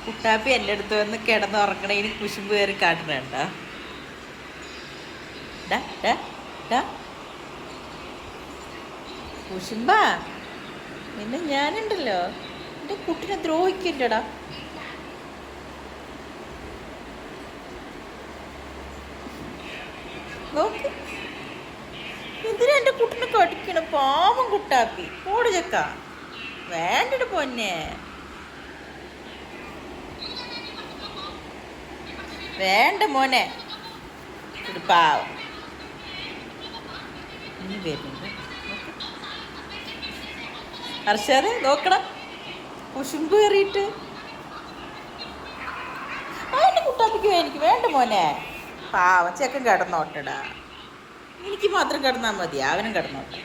കുട്ടാപ്പി എൻ്റെ അടുത്ത് വന്ന് കിടന്നുറങ്ങണേന് കുശുമ്പ് കയറി കാട്ടണണ്ട. കുശുമ്പാ പിന്നെ ഞാനുണ്ടല്ലോ എൻ്റെ കുട്ടിനെ ദ്രോഹിക്കണ്ടടാ. നോക്ക് എന്തിനാ എൻ്റെ കുട്ടിനെ കടിക്കണം? പാവം കുട്ടാപ്പി. ഓട് ചക്ക വേണ്ടിട്ട് പൊന്നെ, വേണ്ട മോനെ. ഒരു പാവം ഇനി വരുന്നുണ്ട്. ഹർഷാദ് നോക്കണം കുശുമ്പ് കയറിയിട്ട്. അതിൻ്റെ കുട്ടാപ്പിക്ക് എനിക്ക് വേണ്ട മോനെ. പാവം ചെക്കൻ കിടന്നോട്ടടാ. എനിക്ക് മാത്രം കിടന്നാൽ മതി, അവനും കിടന്നോട്ടെ.